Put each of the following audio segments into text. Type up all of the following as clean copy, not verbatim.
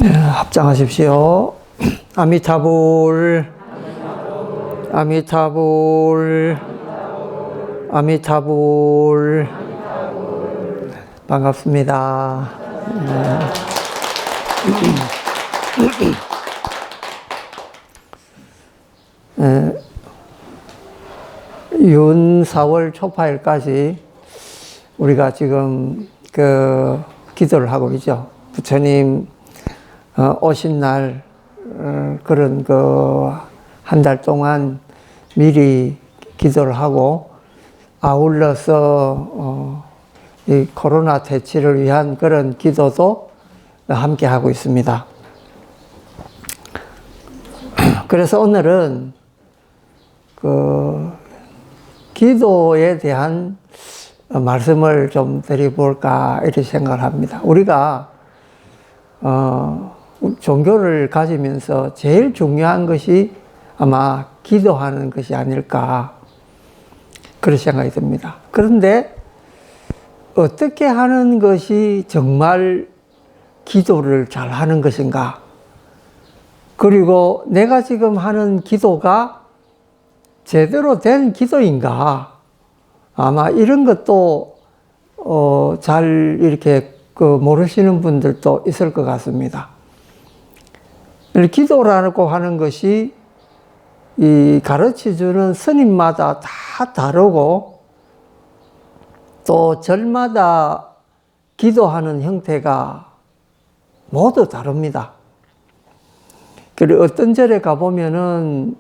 합장하십시오. 아미타불, 아미타불, 아미타불. 반갑습니다. 윤 4월 초파일까지 우리가 지금 기도를 하고 있죠. 부처님 오신 날 그런 한 달 동안 미리 기도를 하고 아울러서 이 코로나 퇴치를 위한 그런 기도도 함께 하고 있습니다. 그래서 오늘은 기도에 대한 말씀을 좀 드려볼까 이렇게 생각을 합니다. 우리가 종교를 가지면서 제일 중요한 것이 아마 기도하는 것이 아닐까 그런 생각이 듭니다. 그런데 어떻게 하는 것이 정말 기도를 잘 하는 것인가? 그리고 내가 지금 하는 기도가 제대로 된 기도인가? 아마 이런 것도 잘 이렇게 모르시는 분들도 있을 것 같습니다. 기도라고 하는 것이 이 가르쳐주는 스님마다 다 다르고 또 절마다 기도하는 형태가 모두 다릅니다. 그리고 어떤 절에 가보면은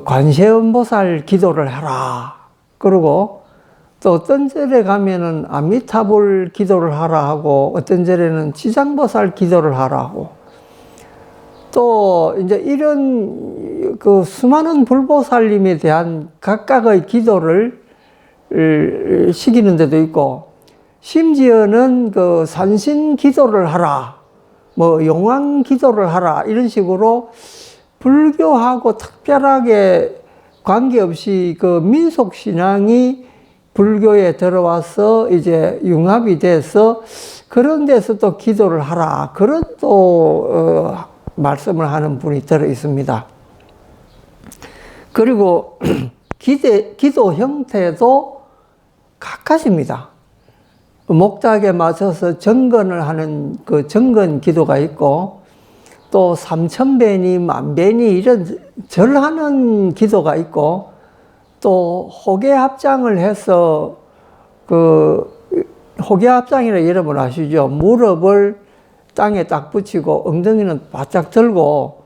관세음보살 기도를 해라. 그리고 또 어떤 절에 가면은 아미타불 기도를 하라 하고 어떤 절에는 지장보살 기도를 하라 하고 또 이제 이런 수많은 불보살님에 대한 각각의 기도를 시키는 데도 있고 심지어는 산신 기도를 하라 뭐 용왕 기도를 하라 이런 식으로 불교하고 특별하게 관계없이 민속신앙이 불교에 들어와서 이제 융합이 돼서 그런 데서 또 기도를 하라 그런 또 말씀을 하는 분이 들어 있습니다. 그리고 기도 형태도 각가지입니다. 목작에 맞춰서 정건을 하는 정건 기도가 있고 또 삼천배니 만배니 이런 절하는 기도가 있고 또 호계합장을 해서 호계합장이라는 여러분 아시죠? 무릎을 땅에 딱 붙이고 엉덩이는 바짝 들고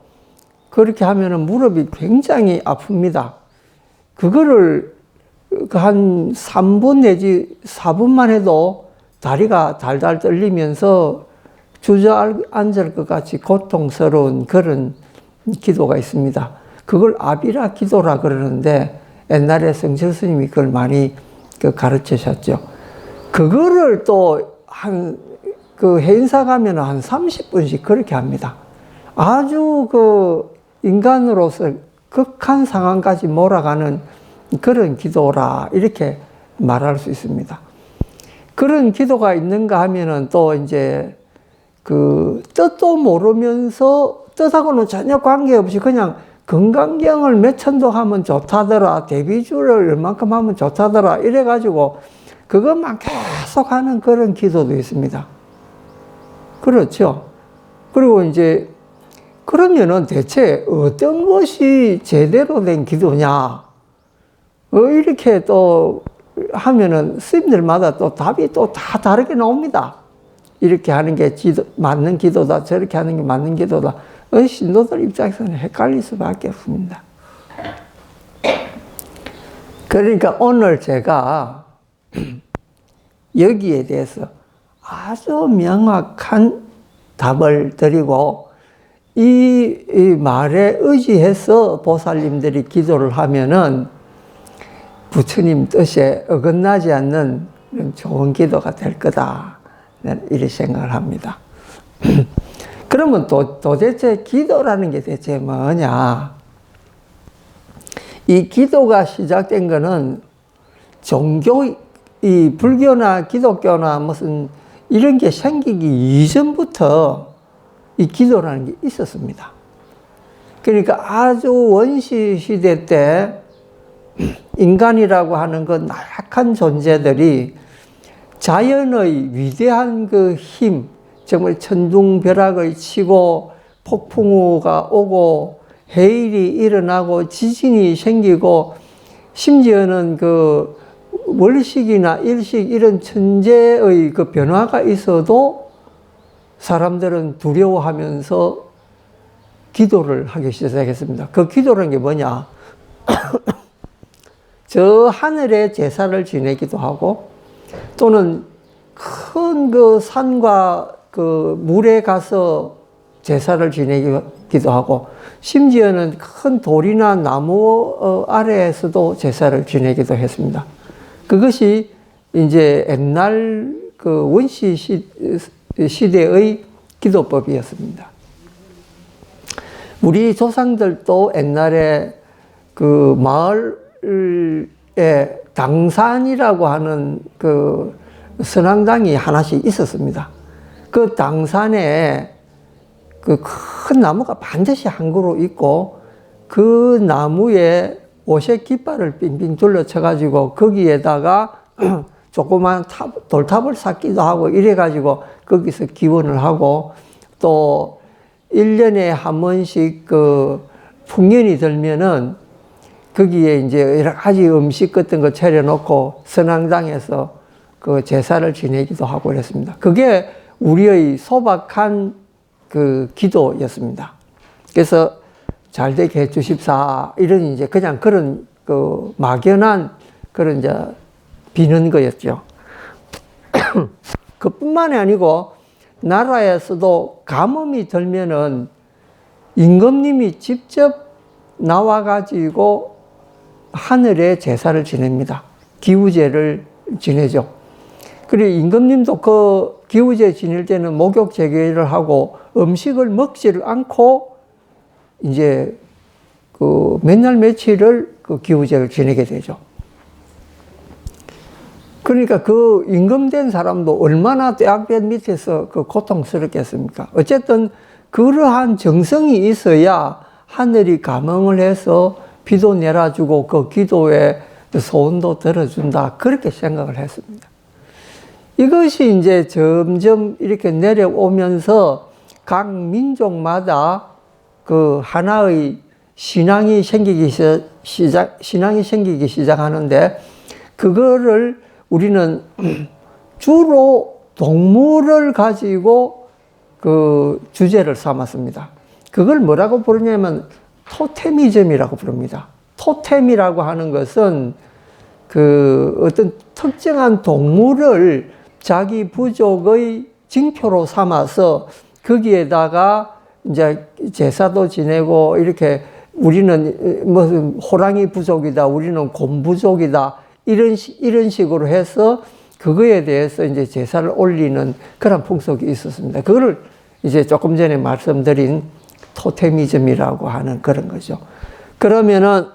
그렇게 하면은 무릎이 굉장히 아픕니다. 그거를 한 3분 내지 4분만 해도 다리가 달달 떨리면서 주저앉을 것 같이 고통스러운 그런 기도가 있습니다. 그걸 아비라 기도라 그러는데 옛날에 성철 스님이 그걸 많이 가르치셨죠. 그거를 또 해인사 가면 한 30분씩 그렇게 합니다. 아주 인간으로서 극한 상황까지 몰아가는 그런 기도라 이렇게 말할 수 있습니다. 그런 기도가 있는가 하면은 또 이제 뜻도 모르면서 뜻하고는 전혀 관계없이 그냥 건강경을 몇 천도 하면 좋다더라 대비주를 얼만큼 하면 좋다더라 이래가지고 그것만 계속 하는 그런 기도도 있습니다. 그렇죠. 그리고 이제 그러면은 대체 어떤 것이 제대로 된 기도냐 이렇게 또 하면은 스님들마다 또 답이 또 다 다르게 나옵니다. 이렇게 하는 게 맞는 기도다 저렇게 하는 게 맞는 기도다 신도들 입장에서는 헷갈릴 수밖에 없습니다. 그러니까 오늘 제가 여기에 대해서 아주 명확한 답을 드리고 이 말에 의지해서 보살님들이 기도를 하면은 부처님 뜻에 어긋나지 않는 좋은 기도가 될 거다. 이렇게 생각을 합니다. 그러면 도대체 기도라는 게 대체 뭐냐? 이 기도가 시작된 거는 종교, 이 불교나 기독교나 무슨 이런 게 생기기 이전부터 이 기도라는 게 있었습니다. 그러니까 아주 원시 시대 때 인간이라고 하는 그 나약한 존재들이 자연의 위대한 그 힘, 정말 천둥벼락을 치고 폭풍우가 오고 해일이 일어나고 지진이 생기고 심지어는 그 월식이나 일식 이런 천재의 그 변화가 있어도 사람들은 두려워하면서 기도를 하기 시작했습니다. 그 기도라는 게 뭐냐? 저 하늘에 제사를 지내기도 하고 또는 큰 그 산과 그 물에 가서 제사를 지내기도 하고 심지어는 큰 돌이나 나무 아래에서도 제사를 지내기도 했습니다. 그것이 이제 옛날 그 원시 시대의 기도법이었습니다. 우리 조상들도 옛날에 그 마을에 당산이라고 하는 그 선앙당이 하나씩 있었습니다. 그 당산에 그 큰 나무가 반드시 한 그루 있고 그 나무에 오색 깃발을 빙빙 둘러쳐가지고 거기에다가 조그만 돌탑을 쌓기도 하고 이래가지고 거기서 기원을 하고 또 1년에 한 번씩 그 풍년이 들면은 거기에 이제 여러 가지 음식 같은 거 차려놓고 선앙당에서 그 제사를 지내기도 하고 그랬습니다. 그게 우리의 소박한 그 기도였습니다. 그래서 잘 되게 해 주십사 이런 이제 그냥 그런 그 막연한 그런 이제 비는 거였죠. 그뿐만이 아니고 나라에서도 가뭄이 들면은 임금님이 직접 나와가지고 하늘에 제사를 지냅니다. 기우제를 지내죠. 그리고 임금님도 그 기우제 지낼 때는 목욕 제계를 하고 음식을 먹지를 않고 이제 그 몇 날 며칠을 그 기우제를 지내게 되죠. 그러니까 그 임금된 사람도 얼마나 떼약볕 밑에서 그 고통스럽겠습니까? 어쨌든 그러한 정성이 있어야 하늘이 감흥을 해서 비도 내려주고 그 기도에 소원도 들어준다. 그렇게 생각을 했습니다. 이것이 이제 점점 이렇게 내려오면서 각 민족마다 그 하나의 신앙이 생기기 시작하는데 그거를 우리는 주로 동물을 가지고 그 주제를 삼았습니다. 그걸 뭐라고 부르냐면 토테미즘이라고 부릅니다. 토템이라고 하는 것은 그 어떤 특정한 동물을 자기 부족의 징표로 삼아서 거기에다가 이제 제사도 지내고 이렇게 우리는 무슨 호랑이 부족이다, 우리는 곰 부족이다 이런 식으로 해서 그거에 대해서 이제 제사를 올리는 그런 풍속이 있었습니다. 그거를 이제 조금 전에 말씀드린 토테미즘이라고 하는 그런 거죠. 그러면은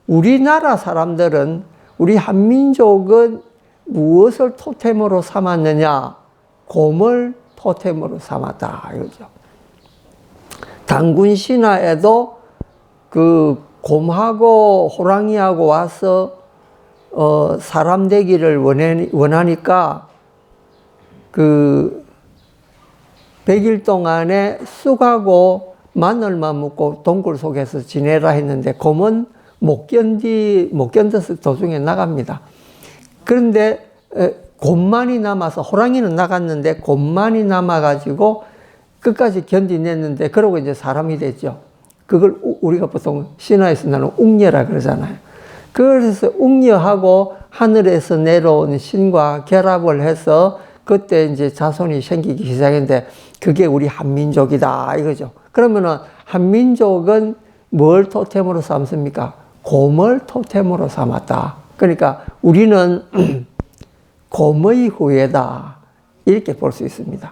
우리나라 사람들은 우리 한민족은 무엇을 토템으로 삼았느냐? 곰을 토템으로 삼았다 이거죠. 단군 신화에도 그 곰하고 호랑이하고 와서 사람 되기를 원하니까 그 100일 동안에 쑥하고 마늘만 먹고 동굴 속에서 지내라 했는데 곰은 못 견뎌서 도중에 나갑니다. 그런데 곰만이 남아서 호랑이는 나갔는데 곰만이 남아가지고 끝까지 견디냈는데 그러고 이제 사람이 됐죠. 그걸 우리가 보통 신화에서 나는 웅녀라 그러잖아요. 그래서 웅녀하고 하늘에서 내려온 신과 결합을 해서 그때 이제 자손이 생기기 시작했는데 그게 우리 한민족이다 이거죠. 그러면은 한민족은 뭘 토템으로 삼습니까? 곰을 토템으로 삼았다. 그러니까 우리는 곰의 후예다 이렇게 볼 수 있습니다.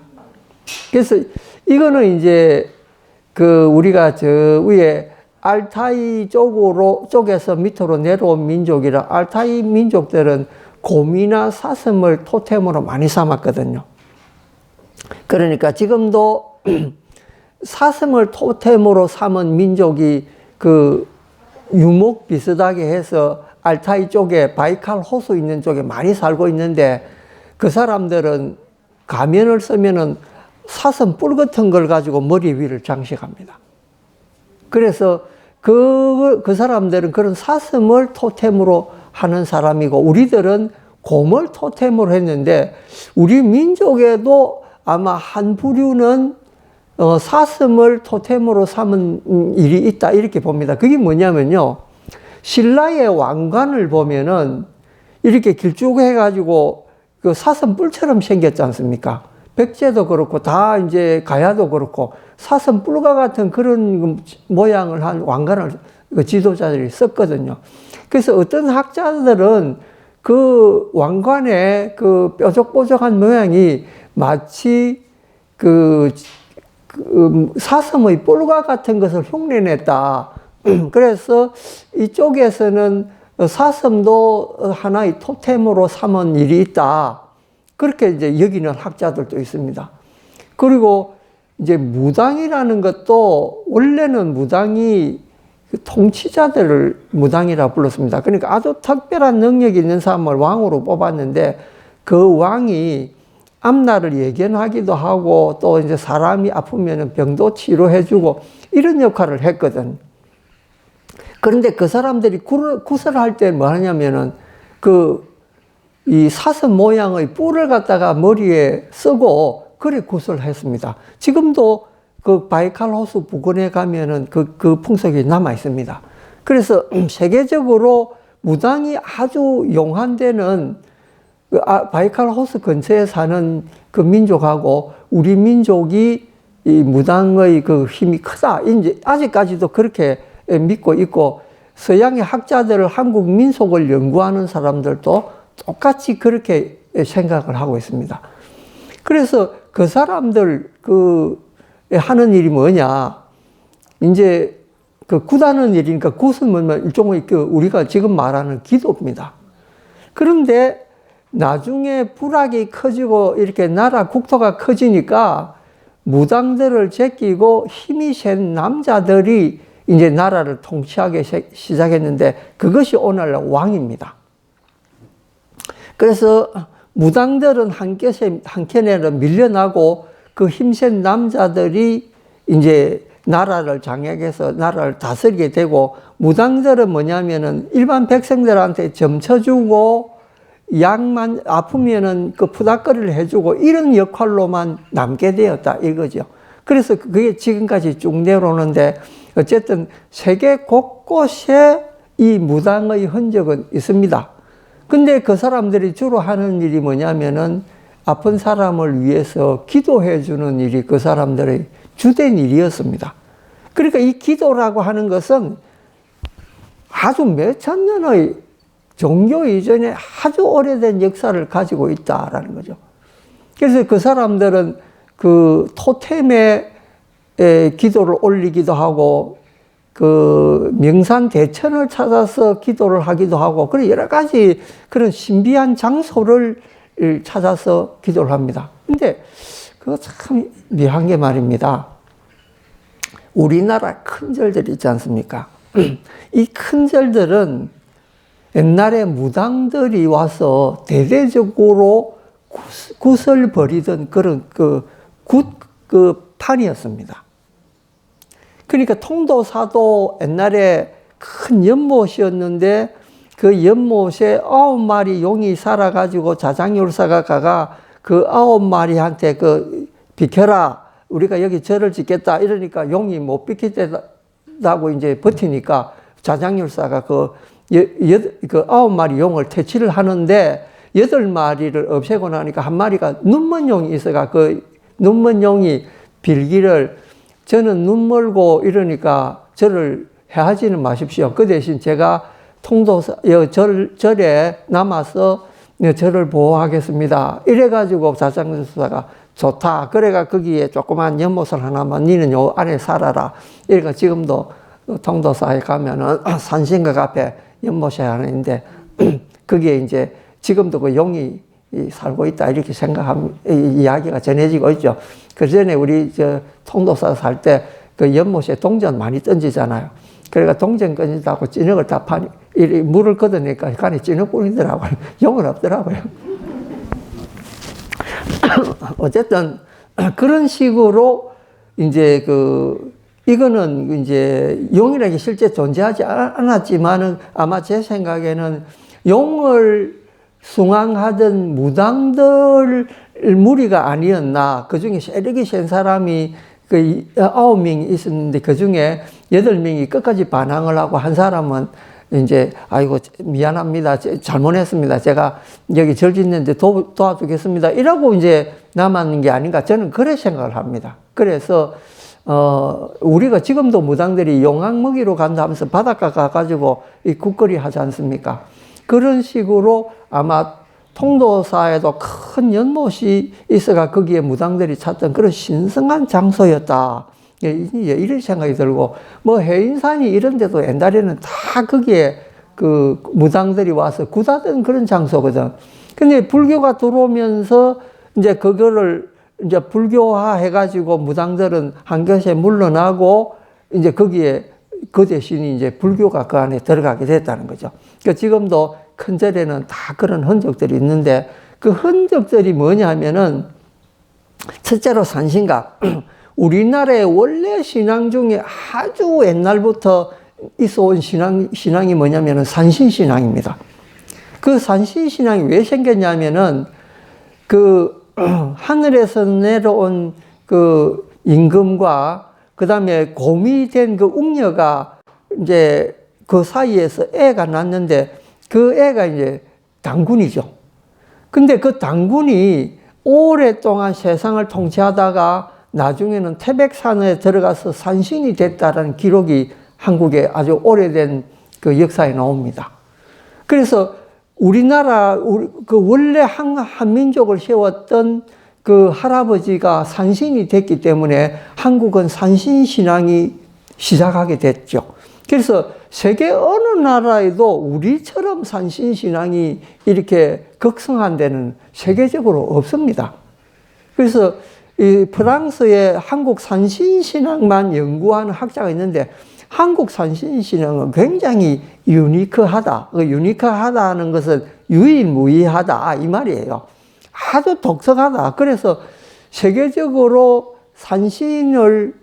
그래서 이거는 이제 그 우리가 저 위에 알타이 쪽에서 밑으로 내려온 민족이라 알타이 민족들은 곰이나 사슴을 토템으로 많이 삼았거든요. 그러니까 지금도 사슴을 토템으로 삼은 민족이 그 유목 비슷하게 해서 알타이 쪽에 바이칼 호수 있는 쪽에 많이 살고 있는데 그 사람들은 가면을 쓰면은 사슴 뿔 같은 걸 가지고 머리 위를 장식합니다. 그래서 그 사람들은 그런 사슴을 토템으로 하는 사람이고 우리들은 곰을 토템으로 했는데 우리 민족에도 아마 한 부류는 사슴을 토템으로 삼은 일이 있다 이렇게 봅니다. 그게 뭐냐면요. 신라의 왕관을 보면은 이렇게 길쭉해가지고 그 사슴 뿔처럼 생겼지 않습니까? 백제도 그렇고 다 이제 가야도 그렇고 사슴 뿔과 같은 그런 모양을 한 왕관을 그 지도자들이 썼거든요. 그래서 어떤 학자들은 그 왕관의 그 뾰족뾰족한 모양이 마치 그 사슴의 뿔과 같은 것을 흉내냈다. 그래서 이쪽에서는 사슴도 하나의 토템으로 삼은 일이 있다. 그렇게 이제 여기는 학자들도 있습니다. 그리고 이제 무당이라는 것도 원래는 무당이 통치자들을 무당이라 불렀습니다. 그러니까 아주 특별한 능력이 있는 사람을 왕으로 뽑았는데 그 왕이 앞날을 예견하기도 하고 또 이제 사람이 아프면 병도 치료해주고 이런 역할을 했거든. 그런데 그 사람들이 구슬할 때 뭐 하냐면은 이 사슴 모양의 뿔을 갖다가 머리에 쓰고 그래 구슬을 했습니다. 지금도 그 바이칼 호수 부근에 가면은 그 풍속이 남아 있습니다. 그래서 세계적으로 무당이 아주 용한 데는 바이칼 호수 근처에 사는 그 민족하고 우리 민족이 이 무당의 그 힘이 크다. 이제 아직까지도 그렇게 믿고 있고 서양의 학자들 한국 민속을 연구하는 사람들도 똑같이 그렇게 생각을 하고 있습니다. 그래서 그 사람들 하는 일이 뭐냐? 이제 굿하는 일이니까 굿은 뭐냐면 일종의 우리가 지금 말하는 기도입니다. 그런데 나중에 부락이 커지고 이렇게 나라 국토가 커지니까 무당들을 제끼고 힘이 센 남자들이 이제 나라를 통치하기 시작했는데 그것이 오늘날 왕입니다. 그래서 무당들은 한켠에는 밀려나고 그 힘센 남자들이 이제 나라를 장악해서 나라를 다스리게 되고 무당들은 뭐냐면은 일반 백성들한테 점쳐주고 약만 아프면은 그 푸닥거리를 해주고 이런 역할로만 남게 되었다 이거죠. 그래서 그게 지금까지 쭉 내려오는데 어쨌든 세계 곳곳에 이 무당의 흔적은 있습니다. 근데 그 사람들이 주로 하는 일이 뭐냐면은 아픈 사람을 위해서 기도해 주는 일이 그 사람들의 주된 일이었습니다. 그러니까 이 기도라고 하는 것은 아주 몇천 년의 종교 이전에 아주 오래된 역사를 가지고 있다라는 거죠. 그래서 그 사람들은 그 토템에 기도를 올리기도 하고 그 명산 대천을 찾아서 기도를 하기도 하고 그런 여러 가지 그런 신비한 장소를 찾아서 기도를 합니다. 근데 그거 참 묘한 게 말입니다. 우리나라 큰 절들 있지 않습니까? 이 큰 절들은 옛날에 무당들이 와서 대대적으로 굿을 벌이던 그런 판이었습니다. 그러니까 통도사도 옛날에 큰 연못이었는데 그 연못에 9마리 용이 살아가지고 자장율사가 가가 그 9마리한테 비켜라. 우리가 여기 절을 짓겠다. 이러니까 용이 못 비키겠다고 이제 버티니까 자장율사가 그 9마리 용을 퇴치를 하는데 8마리를 없애고 나니까 한 마리가 눈먼 용이 있어가 그 눈먼 용이 빌기를 저는 눈 멀고 이러니까 절을 해하지는 마십시오. 그 대신 제가 통도사, 절에 남아서 절을 보호하겠습니다. 이래가지고 자장술사가 좋다. 그래가 거기에 조그만 연못을 하나만 니는 요 안에 살아라. 이러니까 지금도 통도사에 가면은 산신각 앞에 연못이 하나 있는데 거기에 이제 지금도 그 용이 살고 있다 이렇게 이야기가 전해지고 있죠. 그 전에 우리 통도사 살 때 그 연못에 동전 많이 던지잖아요. 그러니까 동전 던진다고 찌녁을 다 물을 걷어내니까 간에 찌녁 뿌리더라고요. 용은 없더라고요. 어쨌든 그런 식으로 이제 이거는 이제 용이라는 게 실제 존재하지 않았지만은 아마 제 생각에는 용을 숭앙하던 무당들 무리가 아니었나. 그 중에 세력이 센 사람이 9명이 있었는데 그 중에 8명이 끝까지 반항을 하고 한 사람은 이제 아이고 미안합니다. 잘못했습니다. 제가 여기 절 짓는데 도와주겠습니다. 이라고 이제 남았는 게 아닌가. 저는 그래 생각을 합니다. 그래서 우리가 지금도 무당들이 용왕 먹이로 간다 하면서 바닷가 가가지고 이 국거리 하지 않습니까? 그런 식으로 아마 통도사에도 큰 연못이 있어가 거기에 무당들이 찾던 그런 신성한 장소였다. 이런 생각이 들고, 뭐 해인산이 이런 데도 옛날에는 다 거기에 무당들이 와서 구다던 그런 장소거든. 근데 불교가 들어오면서 이제 그거를 이제 불교화 해가지고 무당들은 한 곳에 물러나고 이제 거기에 그 대신에 이제 불교가 그 안에 들어가게 됐다는 거죠. 그러니까 지금도 큰 절에는 다 그런 흔적들이 있는데 그 흔적들이 뭐냐면은 첫째로 산신각. 우리나라의 원래 신앙 중에 아주 옛날부터 있어 온 신앙이 뭐냐면은 산신신앙입니다. 그 산신신앙이 왜 생겼냐면은 하늘에서 내려온 임금과 그 다음에 곰이 된 웅녀가 이제 그 사이에서 애가 났는데 그 애가 이제 당군이죠. 근데 그 당군이 오랫동안 세상을 통치하다가 나중에는 태백산에 들어가서 산신이 됐다라는 기록이 한국에 아주 오래된 그 역사에 나옵니다. 그래서 우리나라, 원래 한민족을 세웠던 그 할아버지가 산신이 됐기 때문에 한국은 산신신앙이 시작하게 됐죠. 그래서 세계 어느 나라에도 우리처럼 산신신앙이 이렇게 극성한 데는 세계적으로 없습니다. 그래서 이 프랑스에 한국 산신신앙만 연구하는 학자가 있는데 한국 산신신앙은 굉장히 유니크하다. 유니크하다는 것은 유일무이하다 이 말이에요. 아주 독특하다. 그래서 세계적으로 산신을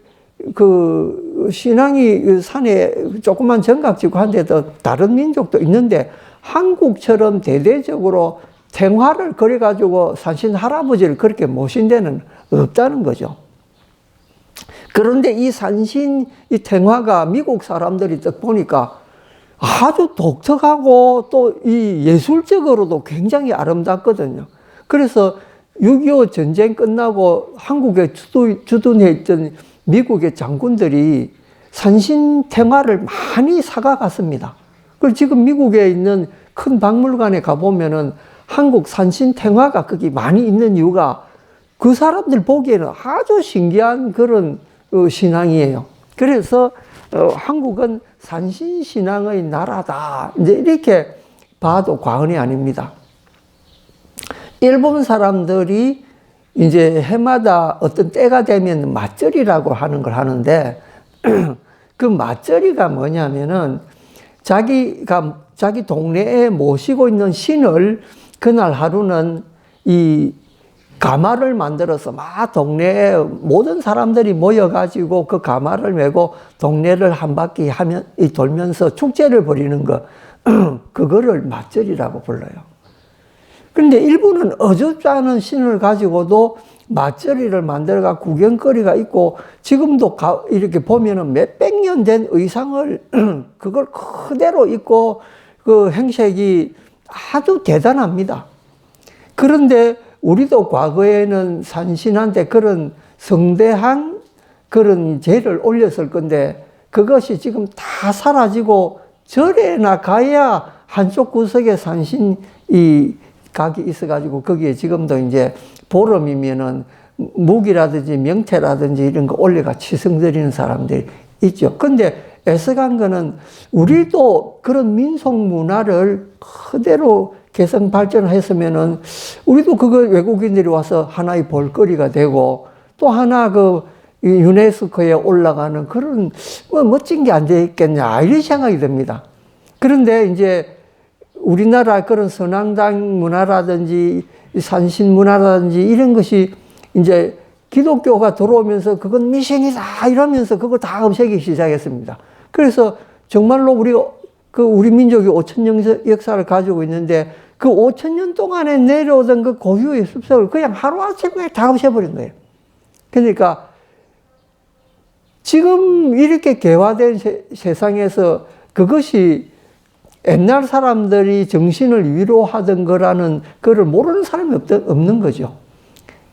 신앙이 산에 조그만 정각지고 한 데도 다른 민족도 있는데 한국처럼 대대적으로 생화를 그려가지고 산신 할아버지를 그렇게 모신 데는 없다는 거죠. 그런데 이 산신, 이 생화가 미국 사람들이 딱 보니까 아주 독특하고 또 이 예술적으로도 굉장히 아름답거든요. 그래서 6.25 전쟁 끝나고 한국에 주둔해 있던 미국의 장군들이 산신 생화를 많이 사가갔습니다. 그리고 지금 미국에 있는 큰 박물관에 가보면은 한국 산신 생화가 거기 많이 있는 이유가 그 사람들 보기에는 아주 신기한 그런 신앙이에요. 그래서 한국은 산신신앙의 나라다. 이제 이렇게 봐도 과언이 아닙니다. 일본 사람들이 이제 해마다 어떤 때가 되면 맞절이라고 하는 걸 하는데 그 맞절이가 뭐냐면은 자기 동네에 모시고 있는 신을 그날 하루는 이 가마를 만들어서 막 동네에 모든 사람들이 모여가지고 그 가마를 메고 동네를 한 바퀴 돌면서 축제를 벌이는 거, 그거를 맞절이라고 불러요. 그런데 일본은 어줍지 않은 신을 가지고도 맞절이를 만들어가 구경거리가 있고 지금도 이렇게 보면은 몇백 년 된 의상을 그걸 그대로 입고 그 행색이 아주 대단합니다. 그런데 우리도 과거에는 산신한테 그런 성대한 그런 제를 올렸을 건데 그것이 지금 다 사라지고 절에나 가야 한쪽 구석에 산신 각이 있어가지고 거기에 지금도 이제 보름이면은 무기라든지 명태라든지 이런 거 올려가 치성드리는 사람들이 있죠. 근데 애석한 거는 우리도 그런 민속 문화를 그대로 개성 발전했으면은 우리도 그거 외국인들이 와서 하나의 볼거리가 되고 또 하나 그 유네스코에 올라가는 그런 뭐 멋진 게 안 되겠냐 이런 생각이 듭니다. 그런데 이제 우리나라 그런 선앙당 문화라든지 산신 문화라든지 이런 것이 이제 기독교가 들어오면서 그건 미신이다 이러면서 그걸 다 없애기 시작했습니다. 그래서 정말로 우리 민족이 5,000년 역사를 가지고 있는데 그 5,000년 동안에 내려오던 그 고유의 습성을 그냥 하루아침에 다 없애버린 거예요. 그러니까 지금 이렇게 개화된 세상에서 그것이 옛날 사람들이 정신을 위로하던 거라는 거를 모르는 사람이 없는 거죠.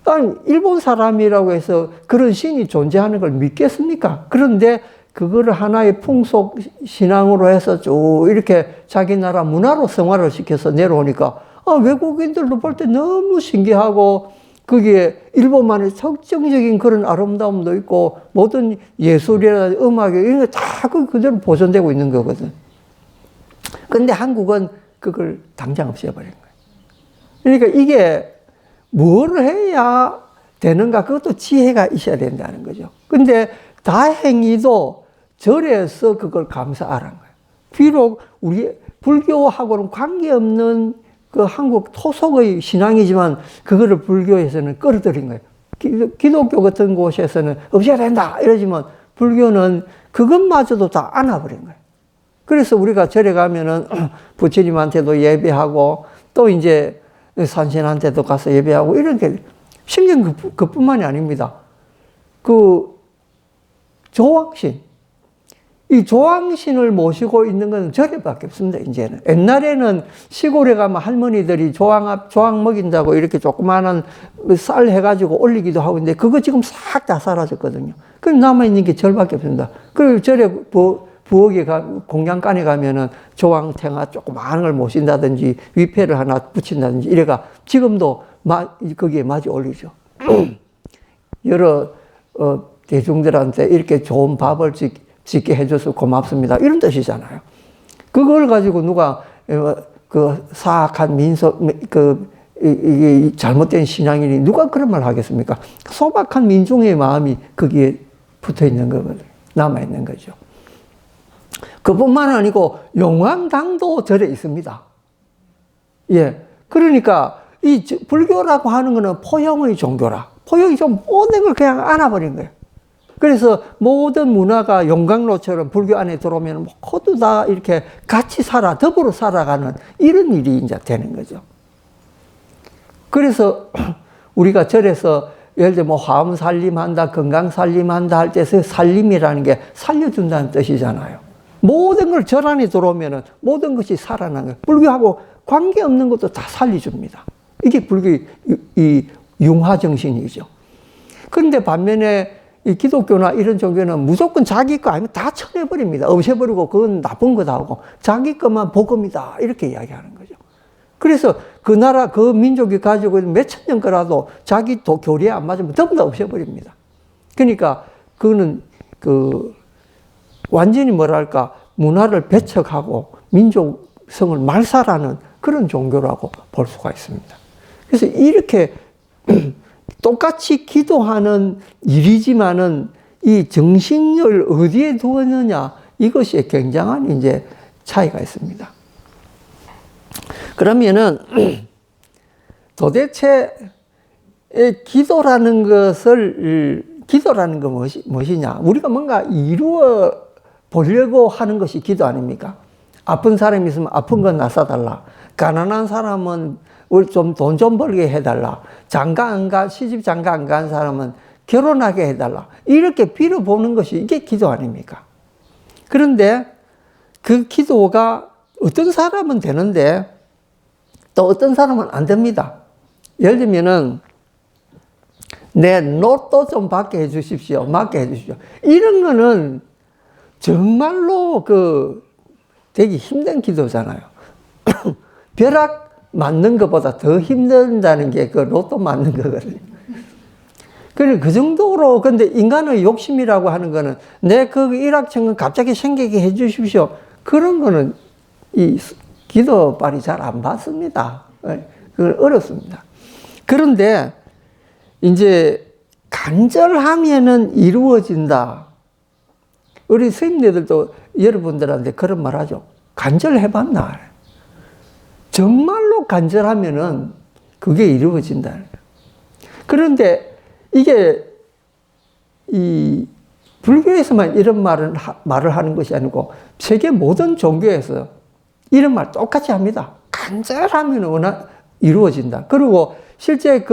아니, 일본 사람이라고 해서 그런 신이 존재하는 걸 믿겠습니까? 그런데 그거를 하나의 풍속 신앙으로 해서 쭉 이렇게 자기 나라 문화로 성화를 시켜서 내려오니까 외국인들도 볼 때 너무 신기하고 거기에 일본만의 특징적인 그런 아름다움도 있고 모든 예술이나 음악이 이런 게 다 그대로 보존되고 있는 거거든. 근데 한국은 그걸 당장 없애버린 거예요. 그러니까 이게 뭘 해야 되는가? 그것도 지혜가 있어야 된다는 거죠. 근데 다행히도 절에서 그걸 감사하라는 거예요. 비록 우리 불교하고는 관계없는 그 한국 토속의 신앙이지만 그거를 불교에서는 끌어들인 거예요. 기독교 같은 곳에서는 없애야 된다 이러지만 불교는 그것마저도 다 안아버린 거예요. 그래서 우리가 절에 가면은 부처님한테도 예배하고 또 이제 산신한테도 가서 예배하고 이런 게 심지어 그뿐만이 아닙니다. 그 조왕신, 이 조왕신을 모시고 있는 건 절에밖에 없습니다. 이제는 옛날에는 시골에 가면 할머니들이 조왕 먹인다고 이렇게 조그마한 쌀 해가지고 올리기도 하고 있는데 그거 지금 싹 다 사라졌거든요. 그럼 남아 있는 게 절밖에 없습니다. 그리고 절에 부엌에 공양간에 가면은 조왕탱아 조그마한 걸 모신다든지 위패를 하나 붙인다든지 이래가 지금도 거기에 마주 올리죠. 여러 대중들한테 이렇게 좋은 밥을 짓게 해줘서 고맙습니다. 이런 뜻이잖아요. 그걸 가지고 누가 그 사악한 이게 잘못된 신앙이니 누가 그런 말 하겠습니까? 소박한 민중의 마음이 거기에 붙어 있는 거거든요. 남아 있는 거죠. 그뿐만 아니고 용왕당도 절에 있습니다. 예, 그러니까 이 불교라고 하는 거는 포용의 종교라. 포용이 좀 모든 걸 그냥 안아버린 거예요. 그래서 모든 문화가 용광로처럼 불교 안에 들어오면 모두 다 이렇게 같이 더불어 살아가는 이런 일이 이제 되는 거죠. 그래서 우리가 절에서 예를 들면 화엄 살림한다, 건강 살림한다 할 때 살림이라는 게 살려준다는 뜻이잖아요. 모든 걸 절 안에 들어오면은 모든 것이 살아나는 거예요. 불교하고 관계없는 것도 다 살려줍니다. 이게 불교의 이 융화 정신이죠. 그런데 반면에 이 기독교나 이런 종교는 무조건 자기 거 아니면 다 쳐내버립니다. 없애버리고 그건 나쁜 거다 하고 자기 것만 복음이다 이렇게 이야기하는 거죠. 그래서 그 나라 그 민족이 가지고 있는 몇천 년 거라도 자기 교리에 안 맞으면 전부 다 없애버립니다. 그러니까 그거는 완전히 뭐랄까 문화를 배척하고 민족성을 말살하는 그런 종교라고 볼 수가 있습니다. 그래서 이렇게 똑같이 기도하는 일이지만은 이 정신을 어디에 두었느냐 이것이 굉장한 이제 차이가 있습니다. 그러면은 도대체 기도라는 건 무엇이냐? 우리가 뭔가 이루어 보려고 하는 것이 기도 아닙니까? 아픈 사람이 있으면 아픈 건 나서달라. 가난한 사람은 좀 돈 좀 벌게 해달라. 시집 장가 안 간 사람은 결혼하게 해달라. 이렇게 빌어보는 것이 이게 기도 아닙니까? 그런데 그 기도가 어떤 사람은 되는데 또 어떤 사람은 안 됩니다. 예를 들면은 내 로또 좀 받게 해주십시오. 맞게 해주십시오. 이런 거는 정말로 되게 힘든 기도잖아요. 벼락 맞는 것보다 더 힘든다는 게 그 로또 맞는 거거든요. 그 정도로, 근데 인간의 욕심이라고 하는 거는 내 그 일확천금 갑자기 생기게 해 주십시오. 그런 거는 이 기도발이 잘 안 받습니다. 그건 어렵습니다. 그런데 이제 간절하면은 이루어진다. 우리 스님들도 여러분들한테 그런 말 하죠. 간절해봤나? 정말로 간절하면은 그게 이루어진다. 그런데 이게 이 불교에서만 이런 말을 하는 것이 아니고 세계 모든 종교에서 이런 말 똑같이 합니다. 간절하면 이루어진다. 그리고 실제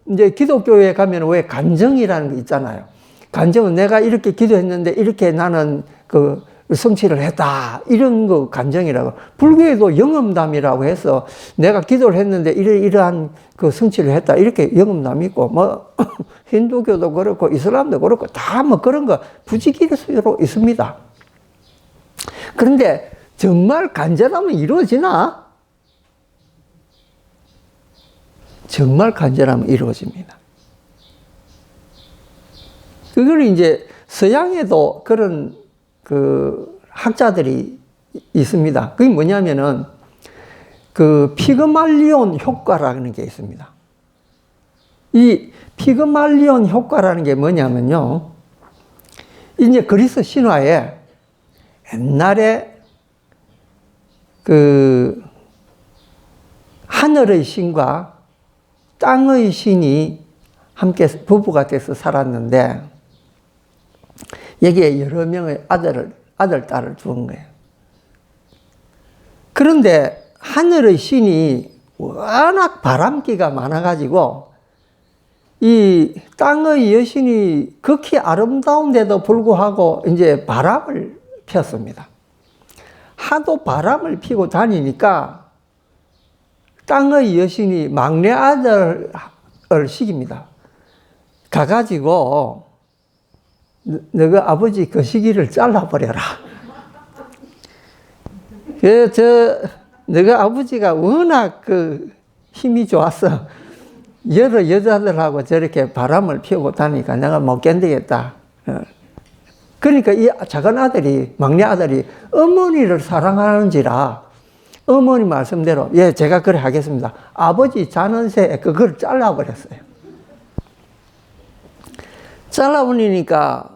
이제 기독교에 가면 왜 간정이라는 게 있잖아요. 간정은 내가 이렇게 기도했는데 이렇게 나는 성취를 했다. 이런 거 간정이라고. 불교에도 영험담이라고 해서 내가 기도를 했는데 이러한 성취를 했다. 이렇게 영험담이 있고, 힌두교도 그렇고, 이슬람도 그렇고, 다 그런 거 부지기수로 있습니다. 그런데 정말 간절하면 이루어지나? 정말 간절하면 이루어집니다. 그걸 이제 서양에도 그런 학자들이 있습니다. 그게 뭐냐면은 피그말리온 효과라는 게 있습니다. 이 피그말리온 효과라는 게 뭐냐면요. 이제 그리스 신화에 옛날에 하늘의 신과 땅의 신이 함께 부부가 돼서 살았는데 여기에 여러 명의 아들, 딸을 주은 거예요. 그런데 하늘의 신이 워낙 바람기가 많아가지고 이 땅의 여신이 극히 아름다운데도 불구하고 이제 바람을 피웠습니다. 하도 바람을 피고 다니니까 땅의 여신이 막내 아들을 시킵니다. 가가지고 너가 아버지 그 시기를 잘라버려라. 너가 아버지가 워낙 힘이 좋았어. 여러 여자들하고 저렇게 바람을 피우고 다니니까 내가 못 견디겠다. 그러니까 이 작은 아들이, 막내 아들이 어머니를 사랑하는지라 어머니 말씀대로, 예, 제가 그래 하겠습니다. 아버지 자는 새에 그걸 잘라버렸어요. 잘라버리니까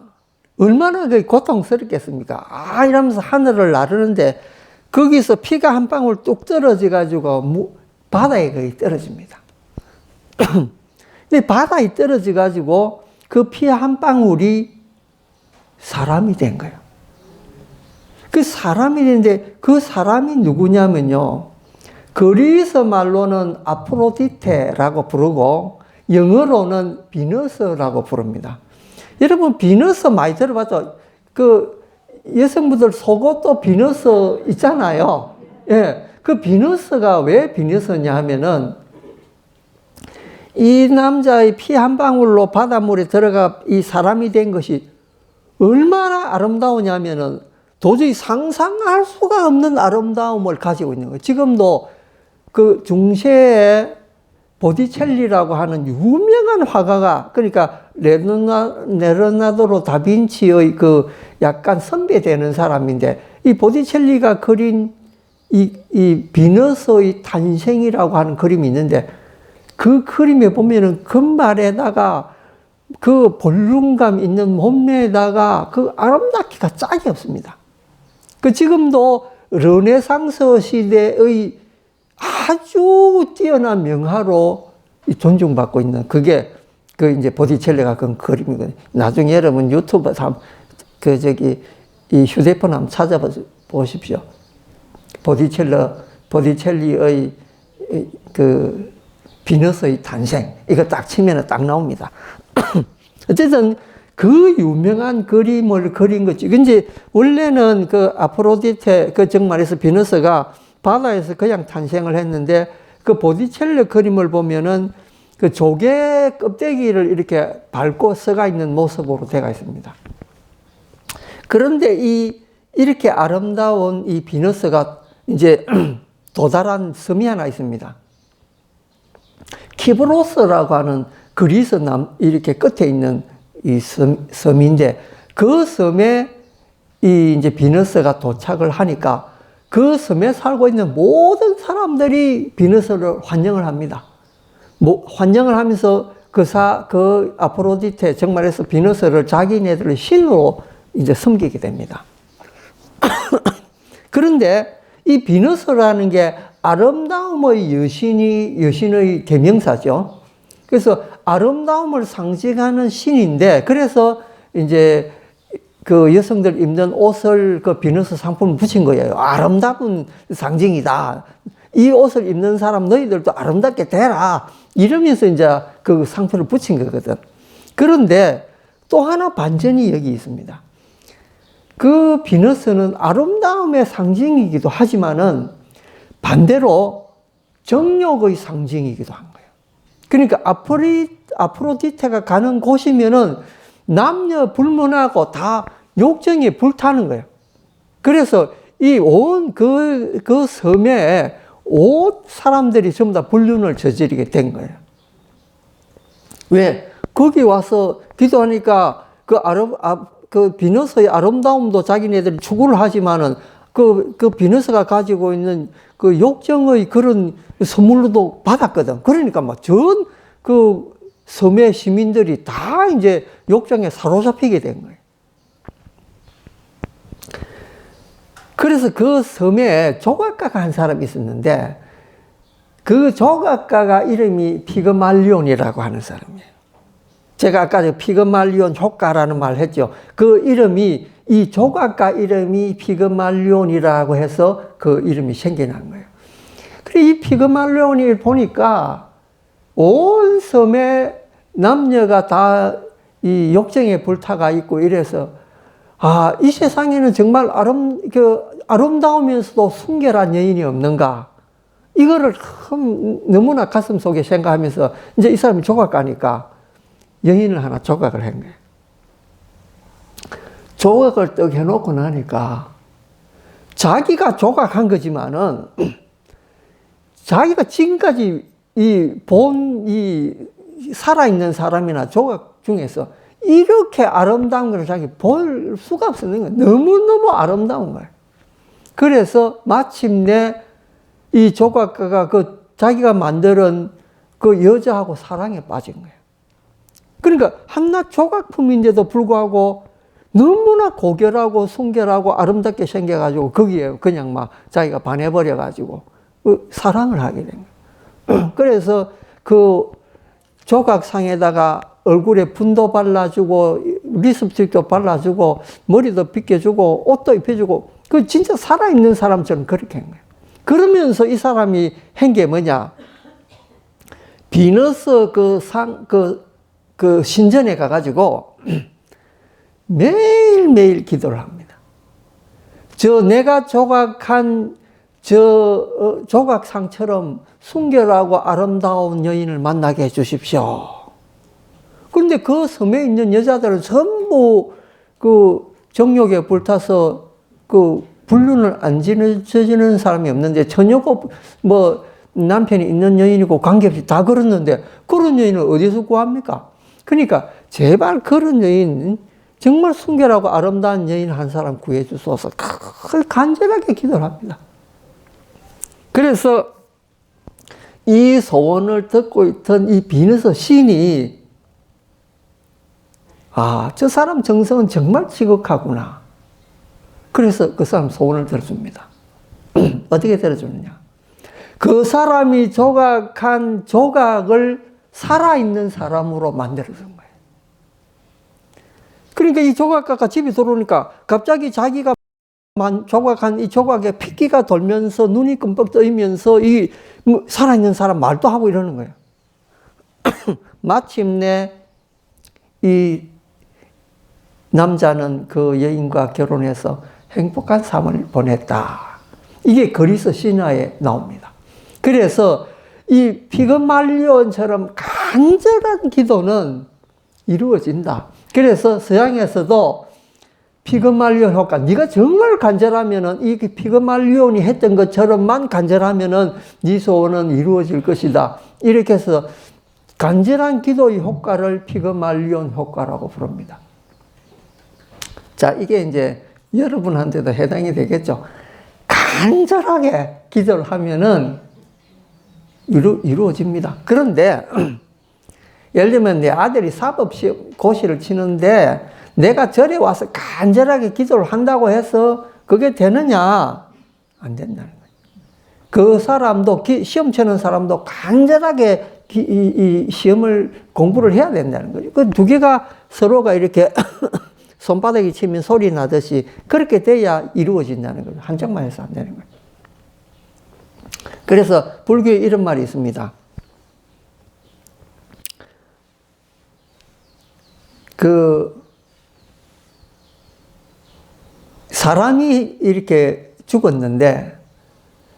얼마나 고통스럽겠습니까? 이러면서 하늘을 나르는데 거기서 피가 한 방울 뚝 떨어져가지고 바다에 거의 떨어집니다. 근데 바다에 떨어져가지고 그 피 한 방울이 사람이 된 거예요. 그 사람이 됐는데 그 사람이 누구냐면요. 그리스 말로는 아프로디테라고 부르고 영어로는 비너스라고 부릅니다. 여러분 비너스 많이 들어봤죠? 여성분들 속옷도 비너스 있잖아요. 예. 그 비너스가 왜 비너스냐 하면은 이 남자의 피 한 방울로 바닷물에 들어가 이 사람이 된 것이 얼마나 아름다우냐면은 도저히 상상할 수가 없는 아름다움을 가지고 있는 거예요. 지금도 중세에 보티첼리라고 하는 유명한 화가가, 그러니까 레오나르도 다빈치의 약간 선배되는 사람인데, 이 보티첼리가 그린 이 비너스의 탄생이라고 하는 그림이 있는데, 그 그림에 보면은 금발에다가 그 볼륨감 있는 몸매에다가 아름답기가 짝이 없습니다. 지금도 르네상스 시대의 아주 뛰어난 명화로 존중받고 있는 그게 이제 보티첼리가 그런 그림이거든요. 나중에 여러분 유튜브 이 휴대폰 한번 찾아보십시오. 보티첼리의 비너스의 탄생. 이거 딱 치면은 딱 나옵니다. 어쨌든 그 유명한 그림을 그린 거지. 근데 원래는 아프로디테 정말에서 비너스가 바다에서 그냥 탄생을 했는데 보티첼리 그림을 보면은 조개 껍데기를 이렇게 밟고 서가 있는 모습으로 되어 있습니다. 그런데 이렇게 아름다운 이 비너스가 이제 도달한 섬이 하나 있습니다. 키브로스라고 하는 그리스 이렇게 끝에 있는 이 섬인데 그 섬에 이제 비너스가 도착을 하니까 그 섬에 살고 있는 모든 사람들이 비너스를 환영을 합니다. 환영을 하면서 그 아프로디테, 정말해서 비너스를 자기네들의 신으로 이제 섬기게 됩니다. 그런데 이 비너스라는 게 아름다움의 여신의 대명사죠. 그래서 아름다움을 상징하는 신인데, 그래서 이제 그 여성들 입는 옷을 그 비너스 상품을 붙인 거예요. 아름다운 상징이다. 이 옷을 입는 사람 너희들도 아름답게 되라. 이러면서 이제 그 상표를 붙인 거거든. 그런데 또 하나 반전이 여기 있습니다. 그 비너스는 아름다움의 상징이기도 하지만은 반대로 정욕의 상징이기도 한 거예요. 그러니까 아프로디테가 가는 곳이면은 남녀 불문하고 다 욕정에 불타는 거예요. 그래서 이 온 그 섬에 온 사람들이 전부 다 불륜을 저지르게 된 거예요. 왜? 거기 와서 기도하니까 그 비너스의 아름다움도 자기네들이 추구를 하지만은 그 비너스가 가지고 있는 그 욕정의 그런 선물로도 받았거든. 그러니까 막 전 그 섬의 시민들이 다 이제 욕정에 사로잡히게 된 거예요. 그래서 그 섬에 조각가가 한 사람이 있었는데, 그 조각가가 이름이 피그말리온이라고 하는 사람이에요. 제가 아까 피그말리온 효과라는 말을 했죠. 그 이름이, 이 조각가 이름이 피그말리온이라고 해서 그 이름이 생겨난 거예요. 그리고 이 피그말리온을 보니까 온 섬에 남녀가 다 이 욕정에 불타가 있고 이래서, 아, 이 세상에는 정말 아름다우면서도 순결한 여인이 없는가? 이거를 너무나 가슴 속에 생각하면서 이제 이 사람이 조각가니까 여인을 하나 조각을 한 거예요. 조각을 떡 해놓고 나니까 자기가 조각한 거지만은 자기가 지금까지 이 살아있는 사람이나 조각 중에서 이렇게 아름다운 걸 자기 볼 수가 없는 거예요. 너무너무 아름다운 거예요. 그래서 마침내 이 조각가가 자기가 만드는 그 여자하고 사랑에 빠진 거예요. 그러니까 한낱 조각품인데도 불구하고 너무나 고결하고 순결하고 아름답게 생겨가지고 거기에 그냥 막 자기가 반해버려가지고 사랑을 하게 된 거예요. 그래서 그 조각상에다가 얼굴에 분도 발라주고 립스틱도 발라주고 머리도 빗겨주고 옷도 입혀주고 그 진짜 살아있는 사람처럼 그렇게 한 거예요. 그러면서 이 사람이 한 게 뭐냐? 비너스 그 신전에 가가지고 매일매일 기도를 합니다. 내가 조각한 조각상처럼 순결하고 아름다운 여인을 만나게 해주십시오. 그런데 그 섬에 있는 여자들은 전부 그 정욕에 불타서 그 불륜을 안 저지르는 사람이 없는데, 전혀고 뭐 남편이 있는 여인이고 관계없이 다 그렇는데 그런 여인을 어디서 구합니까? 그러니까 제발 그런 여인, 정말 순결하고 아름다운 여인 한 사람 구해주소서 간절하게 기도를 합니다. 그래서 이 소원을 듣고 있던 이 비너스 신이, 아, 저 사람 정성은 정말 지극하구나. 그래서 그 사람 소원을 들어줍니다. 어떻게 들어주느냐? 그 사람이 조각한 조각을 살아있는 사람으로 만들어준 거예요. 그러니까 이 조각가가 집에 들어오니까 갑자기 자기가 조각한 이 조각에 핏기가 돌면서 눈이 끔뻑 뜨이면서 이 살아있는 사람 말도 하고 이러는 거예요. 마침내 이 남자는 그 여인과 결혼해서 행복한 삶을 보냈다. 이게 그리스 신화에 나옵니다. 그래서 이 피그말리온처럼 간절한 기도는 이루어진다. 그래서 서양에서도 피그말리온 효과, 네가 정말 간절하면은 이 피그말리온이 했던 것처럼만 간절하면은 네 소원은 이루어질 것이다. 이렇게 해서 간절한 기도의 효과를 피그말리온 효과라고 부릅니다. 자, 이게 이제 여러분한테도 해당이 되겠죠. 간절하게 기도를 하면은 이루어집니다. 그런데 예를 들면 내 아들이 사법고시를 치는데 내가 절에 와서 간절하게 기도를 한다고 해서 그게 되느냐? 안 된다는 거예요. 그 사람도, 시험 치는 사람도 간절하게 이 시험을 공부를 해야 된다는 거죠. 그 두 개가 서로가 이렇게 손바닥이 치면 소리 나듯이 그렇게 돼야 이루어진다는 거예요. 한쪽만 해서 안 되는 거예요. 그래서 불교에 이런 말이 있습니다. 사람이 이렇게 죽었는데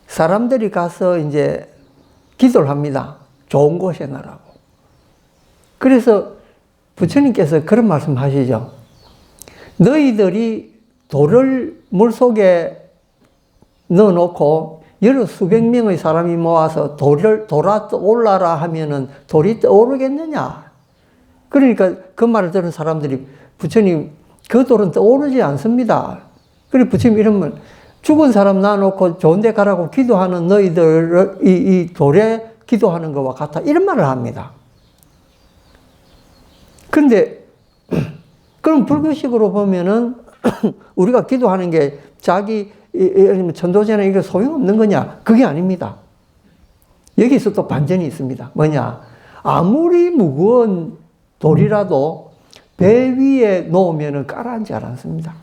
사람들이 가서 이제 기도를 합니다. 좋은 곳에 나라고. 그래서 부처님께서 그런 말씀 하시죠. 너희들이 돌을 물속에 넣어놓고 여러 수백 명의 사람이 모아서 돌을 올라라 하면은 돌이 떠오르겠느냐? 그러니까 그 말을 들은 사람들이 부처님, 그 돌은 떠오르지 않습니다. 그리고 부처님 이런 말, 죽은 사람 놔놓고 좋은 데 가라고 기도하는 너희들, 이 돌에 기도하는 것과 같아. 이런 말을 합니다. 그런데, 그럼 불교식으로 보면은, 우리가 기도하는 게 자기, 예를 들면 천도제나 이거 소용없는 거냐? 그게 아닙니다. 여기서 또 반전이 있습니다. 뭐냐? 아무리 무거운 돌이라도 배 위에 놓으면 가라앉지 않습니다.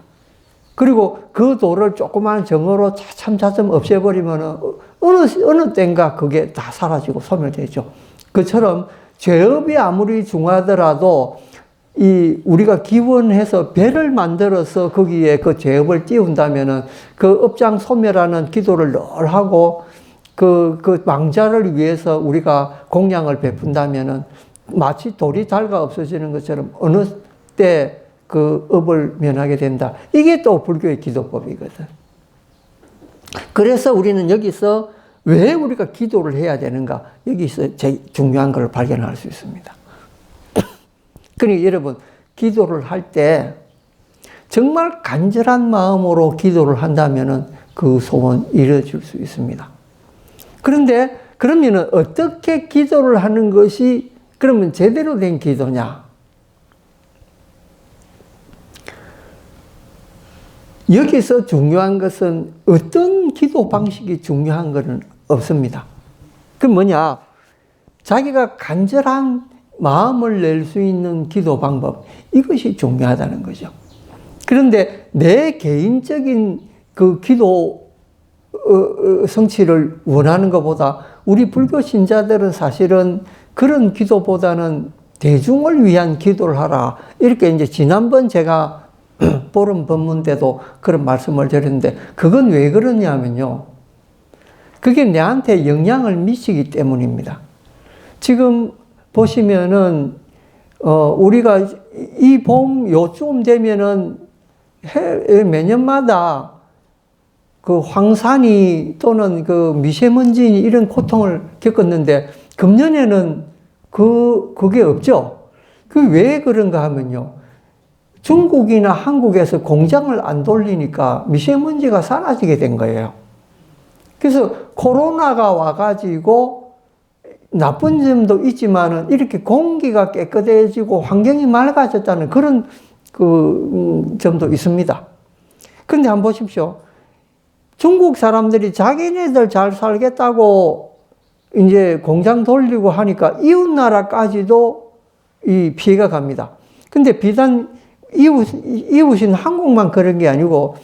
그리고 그 돌을 조그마한 정어로 차츰차츰 없애버리면 어느 때인가 그게 다 사라지고 소멸되죠. 그처럼 죄업이 아무리 중하더라도 우리가 기원해서 배를 만들어서 거기에 그 죄업을 띄운다면은 그 업장 소멸하는 기도를 늘 하고 그 망자를 위해서 우리가 공양을 베푼다면은 마치 돌이 닳아 없어지는 것처럼 어느 때 그 업을 면하게 된다. 이게 또 불교의 기도법이거든. 그래서 우리는 여기서 왜 우리가 기도를 해야 되는가? 여기서 제일 중요한 걸 발견할 수 있습니다. 그러니까 여러분, 기도를 할 때 정말 간절한 마음으로 기도를 한다면은 그 소원 이루어질 수 있습니다. 그런데 그러면은 어떻게 기도를 하는 것이 그러면 제대로 된 기도냐? 여기서 중요한 것은 어떤 기도 방식이 중요한 것은 없습니다. 그 뭐냐? 자기가 간절한 마음을 낼 수 있는 기도 방법, 이것이 중요하다는 거죠. 그런데 내 개인적인 그 기도 성취를 원하는 것보다 우리 불교 신자들은 사실은 그런 기도보다는 대중을 위한 기도를 하라. 이렇게 이제 지난번 제가 보름 법문 때도 그런 말씀을 드렸는데 그건 왜 그러냐면요. 그게 내한테 영향을 미치기 때문입니다. 지금 보시면은 우리가 이 봄 요쯤 되면은 매년마다 그 황산이 또는 그 미세먼지 이런 고통을 겪었는데 금년에는 그게 없죠. 그 왜 그런가 하면요. 중국이나 한국에서 공장을 안 돌리니까 미세먼지가 사라지게 된 거예요. 그래서 코로나가 와가지고 나쁜 점도 있지만은 이렇게 공기가 깨끗해지고 환경이 맑아졌다는 그런 점도 있습니다. 그런데 한번 보십시오. 중국 사람들이 자기네들 잘 살겠다고 이제 공장 돌리고 하니까 이웃나라까지도 이 피해가 갑니다. 근데 비단 이웃인 한국만 그런 게 아니고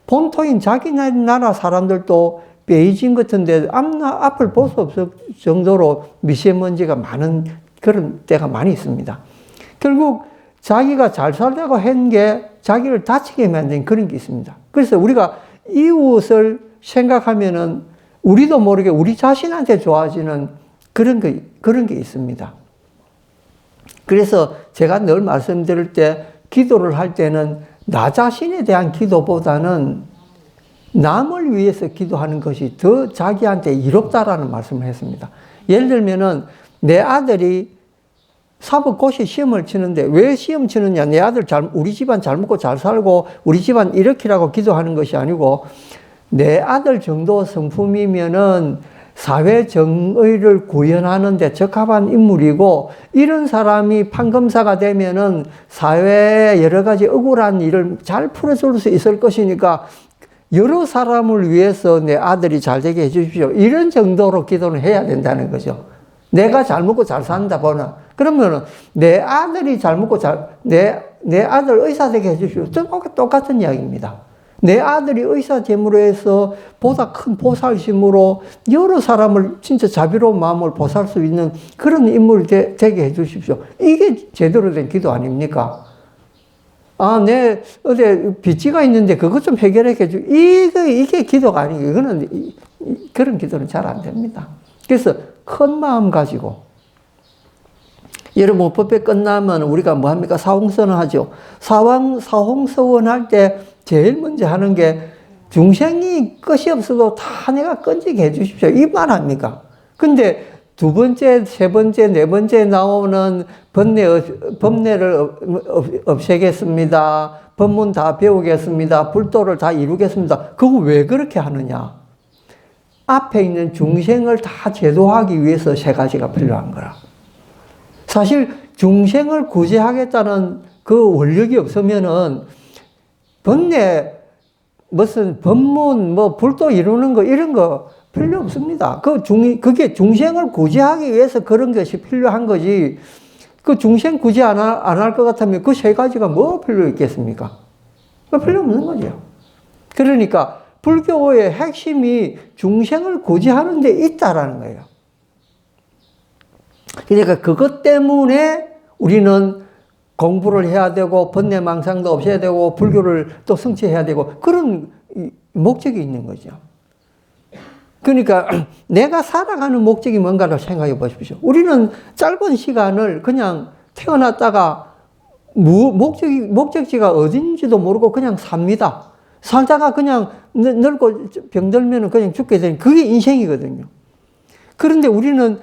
본토인 자기 나라 사람들도 베이징 같은 데 앞을 볼 수 없을 정도로 미세먼지가 많은 그런 때가 많이 있습니다. 결국 자기가 잘 살려고 한 게 자기를 다치게 만든 그런 게 있습니다. 그래서 우리가 이웃을 생각하면은 우리도 모르게 우리 자신한테 좋아지는 그런 게 있습니다. 그래서 제가 늘 말씀드릴 때 기도를 할 때는 나 자신에 대한 기도보다는 남을 위해서 기도하는 것이 더 자기한테 이롭다라는 말씀을 했습니다. 예를 들면은 내 아들이 사법고시 시험을 치는데 왜 시험 치느냐? 내 아들 우리 집안 잘 먹고 잘 살고 우리 집안 이렇게라고 기도하는 것이 아니고 내 아들 정도 성품이면은 사회 정의를 구현하는 데 적합한 인물이고, 이런 사람이 판검사가 되면은 사회에 여러 가지 억울한 일을 잘 풀어줄 수 있을 것이니까 여러 사람을 위해서 내 아들이 잘 되게 해주십시오. 이런 정도로 기도는 해야 된다는 거죠. 내가 잘 먹고 잘 산다 보나. 그러면은 내 아들이 잘 먹고 내 아들 의사 되게 해주십시오. 똑같은 이야기입니다. 내 아들이 의사 됨으로 해서 보다 큰 보살심으로 여러 사람을 진짜 자비로운 마음을 보살 수 있는 그런 인물이 되게 해주십시오. 이게 제대로 된 기도 아닙니까? 아, 내 어디 빚지가 있는데 그것 좀 해결해 줘. 이게 기도가 아니고, 그런 기도는 잘 안 됩니다. 그래서 큰 마음 가지고, 여러분, 법회 끝나면 우리가 뭐 합니까? 사홍선언 하죠. 사홍서원 할 때 제일 먼저 하는 게, 중생이 끝이 없어도 다 내가 건지게 해 주십시오. 이 말 합니까? 근데 두 번째, 세 번째, 네 번째 나오는 법례를 없애겠습니다. 법문 다 배우겠습니다. 불도를 다 이루겠습니다. 그거 왜 그렇게 하느냐? 앞에 있는 중생을 다 제도하기 위해서 세 가지가 필요한 거라. 사실 중생을 구제하겠다는 그 원력이 없으면은 법례, 무슨 법문, 뭐 불도 이루는 거 이런 거 필요 없습니다. 그게 중생을 구제하기 위해서 그런 것이 필요한 거지. 그 중생 구제 안 할 것 같으면 그 세 가지가 뭐 필요 있겠습니까? 필요 없는 거죠. 그러니까 불교의 핵심이 중생을 구제하는 데 있다라는 거예요. 그러니까 그것 때문에 우리는 공부를 해야 되고, 번뇌망상도 없애야 되고, 불교를 또 성취해야 되고, 그런 목적이 있는 거죠. 그러니까 내가 살아가는 목적이 뭔가를 생각해 보십시오. 우리는 짧은 시간을 그냥 태어났다가 목적지가 어딘지도 모르고 그냥 삽니다. 살다가 그냥 늙고 병들면 그냥 죽게 되는, 그게 인생이거든요. 그런데 우리는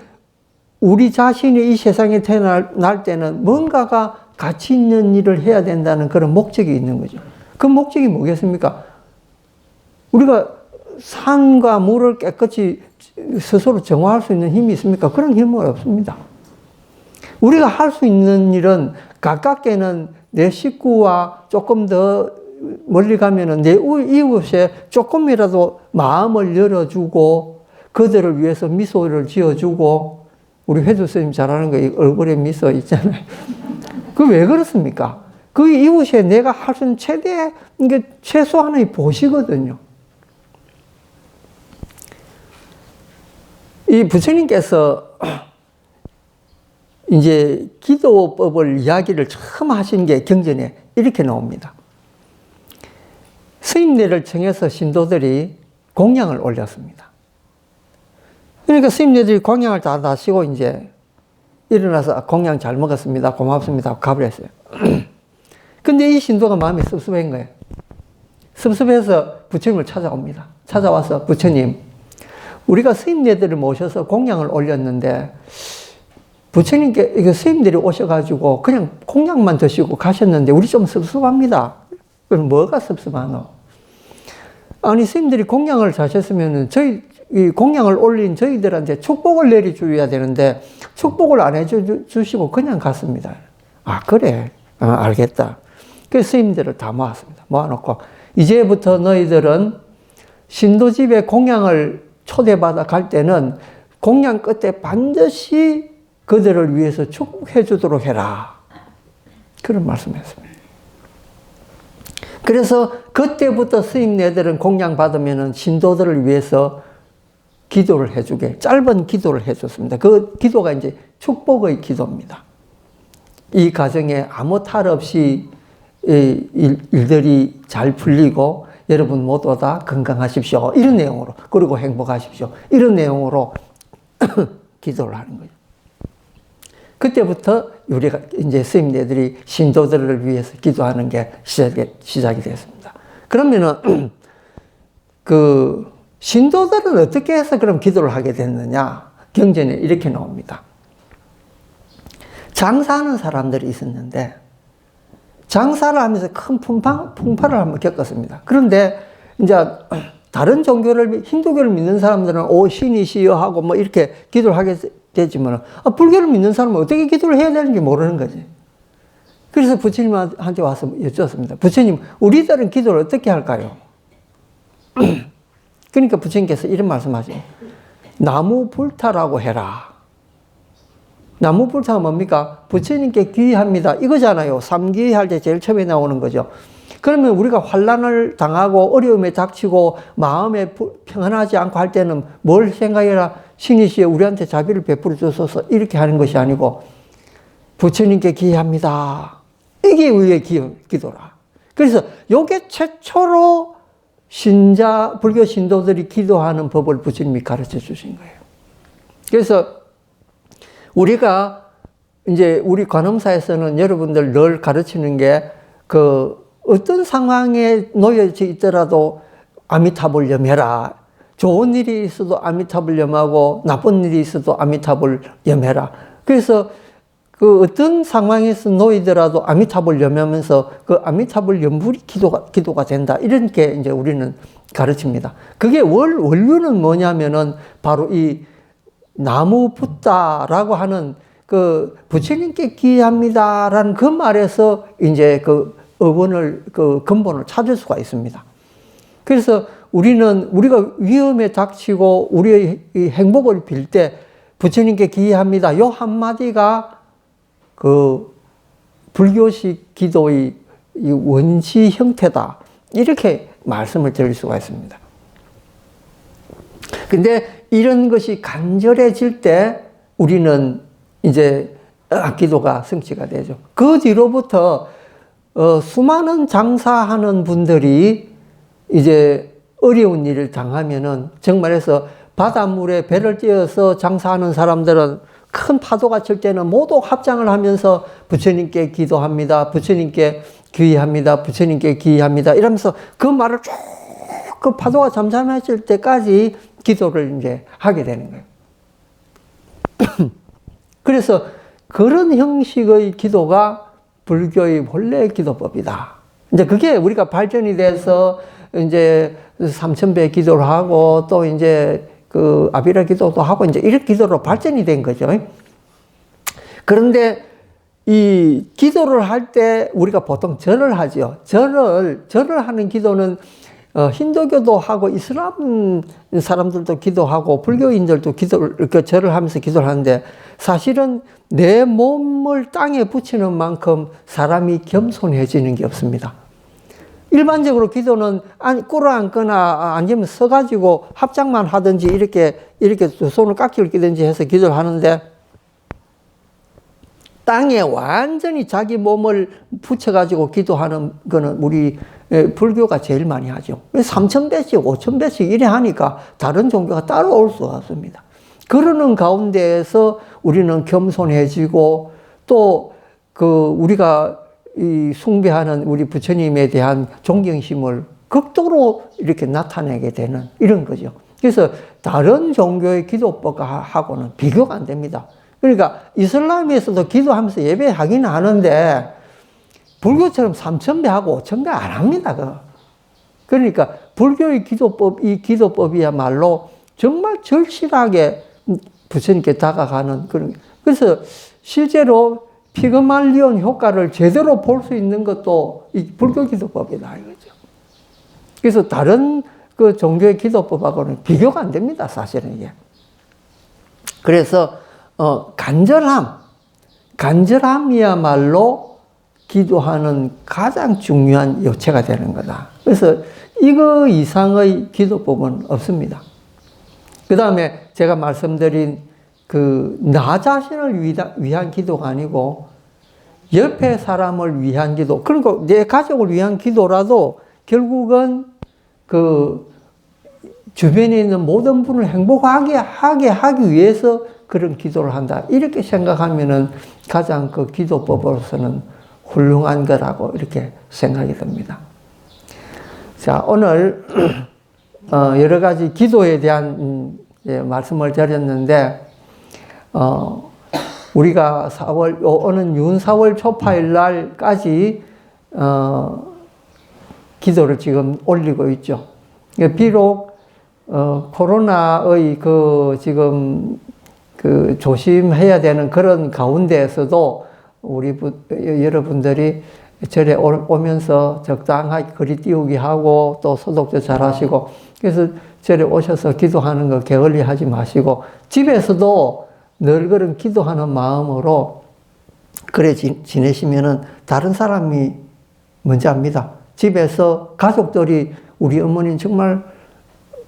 우리 자신이 이 세상에 태어날 때는 뭔가가 가치 있는 일을 해야 된다는 그런 목적이 있는 거죠. 그 목적이 뭐겠습니까? 우리가 산과 물을 깨끗이 스스로 정화할 수 있는 힘이 있습니까? 그런 힘은 없습니다. 우리가 할 수 있는 일은 가깝게는 내 식구와 조금 더 멀리 가면은 내 이웃에 조금이라도 마음을 열어주고, 그들을 위해서 미소를 지어주고, 우리 회주 스님 잘하는 거 얼굴에 미소 있잖아요. 그 왜 그렇습니까? 그 이웃에 내가 할 수 있는 최소한의 보시거든요. 이 부처님께서 이제 기도법을 이야기를 처음 하신 게 경전에 이렇게 나옵니다. 스님네를 청해서 신도들이 공양을 올렸습니다. 그러니까 스님네들이 공양을 다 하시고 이제 일어나서 공양 잘 먹었습니다. 고맙습니다. 가버렸어요. 근데 이 신도가 마음이 섭섭한 거예요. 섭섭해서 부처님을 찾아옵니다. 찾아와서 부처님, 우리가 스님네들을 모셔서 공양을 올렸는데 부처님께 이거 스님들이 오셔가지고 그냥 공양만 드시고 가셨는데 우리 좀 섭섭합니다. 그럼 뭐가 섭섭하노? 아니 스님들이 공양을 자셨으면은 이 공양을 올린 저희들한테 축복을 내려줘야 되는데 축복을 안 해주시고 그냥 갔습니다. 아 그래? 알겠다. 그래서 스님들을 다 모았습니다. 모아놓고 이제부터 너희들은 신도집에 공양을 초대받아 갈 때는 공양 끝에 반드시 그들을 위해서 축복해 주도록 해라. 그런 말씀했습니다. 그래서 그때부터 스님네들은 공양 받으면 신도들을 위해서 기도를 해주게, 짧은 기도를 해줬습니다. 그 기도가 이제 축복의 기도입니다. 이 가정에 아무 탈 없이 일들이 잘 풀리고 여러분 모두 다 건강하십시오. 이런 내용으로. 그리고 행복하십시오. 이런 내용으로 기도를 하는 거예요. 그때부터 우리가 이제 스님네들이 신도들을 위해서 기도하는 게 시작이 됐습니다. 그러면은 그 신도들은 어떻게 해서 그럼 기도를 하게 됐느냐? 경전에 이렇게 나옵니다. 장사하는 사람들이 있었는데 장사를 하면서 큰 풍파를 한번 겪었습니다. 그런데 이제 다른 종교를, 힌두교를 믿는 사람들은 오, 신이시여 하고 뭐 이렇게 기도를 하게 되지만, 불교를 믿는 사람은 어떻게 기도를 해야 되는지 모르는 거지. 그래서 부처님한테 와서 여쭈었습니다. 부처님, 우리들은 기도를 어떻게 할까요? 그러니까 부처님께서 이런 말씀하시죠. 나무 불타라고 해라. 나무 불타가 뭡니까? 부처님께 귀합니다. 이거잖아요. 삼귀 할 때 제일 처음에 나오는 거죠. 그러면 우리가 환난을 당하고 어려움에 닥치고 마음에 평안하지 않고 할 때는 뭘 생각해라? 신이시여 우리한테 자비를 베풀어 주소서 이렇게 하는 것이 아니고 부처님께 기합니다. 이게 우리의 기도라. 그래서 이게 최초로 불교 신도들이 기도하는 법을 부처님이 가르쳐 주신 거예요. 그래서 우리가 이제 우리 관음사에서는 여러분들 늘 가르치는 게 어떤 상황에 놓여져 있더라도 아미타불 염해라. 좋은 일이 있어도 아미타불 염하고 나쁜 일이 있어도 아미타불 염해라. 그래서 어떤 상황에서 놓이더라도 아미타불 염하면서 아미타불 염불이 기도가 된다. 이렇게 이제 우리는 가르칩니다. 그게 원류는 뭐냐면은 바로 이 나무 붓다라고 하는 부처님께 기합니다라는 그 말에서 이제 어원을, 근본을 찾을 수가 있습니다. 그래서 우리가 위험에 닥치고 우리의 이 행복을 빌 때 부처님께 기합니다. 요 한마디가 불교식 기도의 이 원시 형태다. 이렇게 말씀을 드릴 수가 있습니다. 근데 이런 것이 간절해질 때 우리는 이제 기도가 성취가 되죠. 그 뒤로부터 수많은 장사하는 분들이 이제 어려운 일을 당하면은 정말해서 바닷물에 배를 띄어서 장사하는 사람들은 큰 파도가 칠 때는 모두 합장을 하면서 부처님께 기도합니다. 부처님께 귀의합니다. 부처님께 기의합니다. 이러면서 그 말을 쭉 그 파도가 잠잠해질 때까지 기도를 이제 하게 되는 거예요. 그래서 그런 형식의 기도가 불교의 본래 기도법이다. 이제 그게 우리가 발전이 돼서 이제 삼천배 기도를 하고 또 이제 아비라 기도도 하고 이제 이런 기도로 발전이 된 거죠. 그런데 이 기도를 할 때 우리가 보통 절을 하죠. 절을 하는 기도는 힌두교도 하고 이슬람 사람들도 기도하고 불교인들도 절을 하면서 기도를 하는데 사실은 내 몸을 땅에 붙이는 만큼 사람이 겸손해지는 게 없습니다. 일반적으로 기도는 꿇어 앉거나 앉으면 서가지고 합장만 하든지 이렇게 두 손을 깍지를 끼든지 해서 기도를 하는데 땅에 완전히 자기 몸을 붙여가지고 기도하는 거는 우리 불교가 제일 많이 하죠. 3000배씩, 5000배씩 이래 하니까 다른 종교가 따라올 수가 없습니다. 그러는 가운데에서 우리는 겸손해지고 또 우리가 이 숭배하는 우리 부처님에 대한 존경심을 극도로 이렇게 나타내게 되는 이런 거죠. 그래서 다른 종교의 기도법하고는 비교가 안 됩니다. 그러니까 이슬람에서도 기도하면서 예배하기는 하는데 불교처럼 3000배하고 5000배 안 합니다. 그러니까 불교의 이 기도법이야말로 정말 절실하게 부처님께 다가가는 그런. 그래서 실제로 피그말리온 효과를 제대로 볼 수 있는 것도 이 불교 기도법이다 이거죠. 그래서 다른 종교의 기도법하고는 비교가 안 됩니다, 사실은 이게. 그래서 간절함이야말로 기도하는 가장 중요한 요체가 되는 거다. 그래서 이거 이상의 기도법은 없습니다. 그 다음에 제가 말씀드린 나 자신을 위한 기도가 아니고 옆에 사람을 위한 기도, 그리고 내 가족을 위한 기도라도 결국은 주변에 있는 모든 분을 행복하게 하기 위해서 그런 기도를 한다. 이렇게 생각하면은 가장 기도법으로서는 훌륭한 거라고 이렇게 생각이 듭니다. 자, 오늘 여러 가지 기도에 대한 말씀을 드렸는데 우리가 오는 윤 4월 초파일 날까지 기도를 지금 올리고 있죠. 비록 코로나의 지금 조심해야 되는 그런 가운데에서도 여러분들이 절에 오면서 적당하게 거리 띄우기 하고 또 소독도 잘 하시고, 그래서 절에 오셔서 기도하는 거 게을리 하지 마시고, 집에서도 늘 그런 기도하는 마음으로 그래 지내시면은 다른 사람이 뭔지 압니다. 집에서 가족들이 우리 어머니는 정말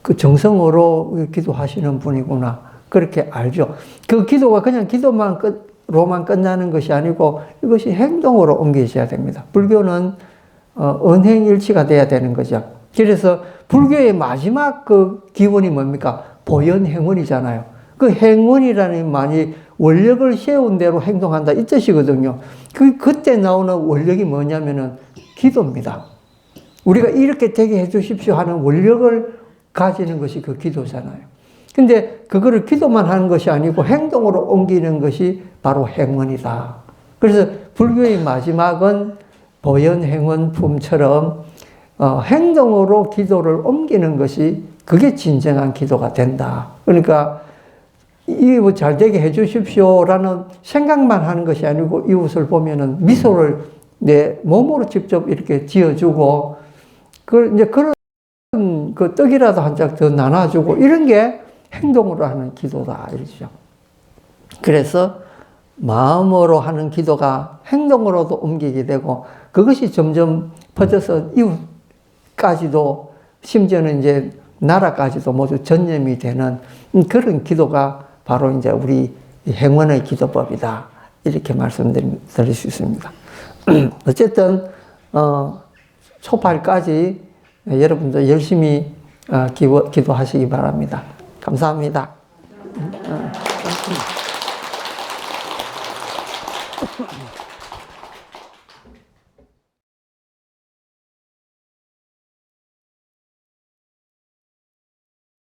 그 정성으로 기도하시는 분이구나, 그렇게 알죠. 그 기도가 그냥 기도로만 끝나는 것이 아니고 이것이 행동으로 옮겨져야 됩니다. 불교는 언행일치가 돼야 되는 거죠. 그래서 불교의 마지막 그 기원이 뭡니까? 보현행원이잖아요. 그 행원이라는 말이 원력을 세운 대로 행동한다 이 뜻이거든요. 그때 나오는 원력이 뭐냐면은 기도입니다. 우리가 이렇게 되게 해 주십시오 하는 원력을 가지는 것이 그 기도잖아요. 근데 그거를 기도만 하는 것이 아니고 행동으로 옮기는 것이 바로 행원이다. 그래서 불교의 마지막은 보현행원품처럼 행동으로 기도를 옮기는 것이 그게 진정한 기도가 된다. 그러니까 이웃 잘 되게 해 주십시오라는 생각만 하는 것이 아니고 이웃을 보면은 미소를 내 몸으로 직접 이렇게 지어주고 이제 그런 그 떡이라도 한 짝 더 나눠주고 이런 게 행동으로 하는 기도다 이러죠. 그래서 마음으로 하는 기도가 행동으로도 옮기게 되고 그것이 점점 퍼져서 이웃까지도 심지어는 이제 나라까지도 모두 전념이 되는 그런 기도가 바로 이제 우리 행원의 기도법이다. 이렇게 말씀드릴 수 있습니다. 어쨌든, 초팔까지 여러분들 열심히 기도하시기 바랍니다. 감사합니다. 감사합니다.